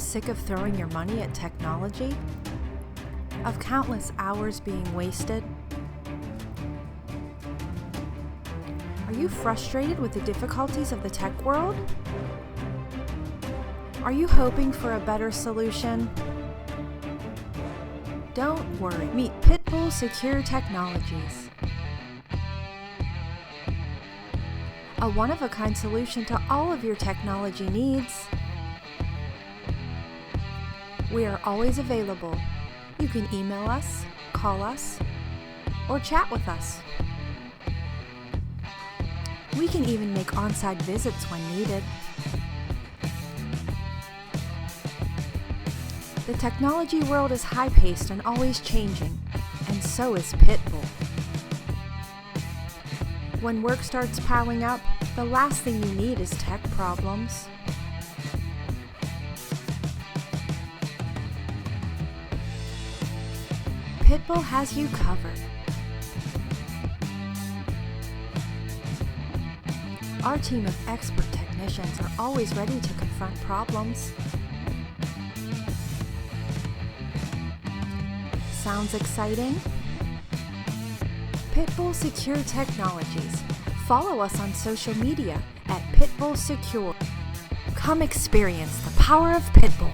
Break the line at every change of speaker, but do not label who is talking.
sick of throwing your money at technology? Of countless hours being wasted? Are you frustrated with the difficulties of the tech world? Are you hoping for a better solution? Don't worry. Meet Pitt Bull Secure Technologies. A one-of-a-kind solution to all of your technology needs. We are always available. You can email us, call us, or chat with us. We can even make on-site visits when needed. The technology world is high-paced and always changing, and so is Pitt Bull. When work starts piling up, the last thing you need is tech problems. Pitt Bull has you covered. Our team of expert technicians are always ready to confront problems. Sounds exciting? Pitt Bull Secure Technologies. Follow us on social media at Pitt Bull Secure. Come experience the power of Pitt Bull.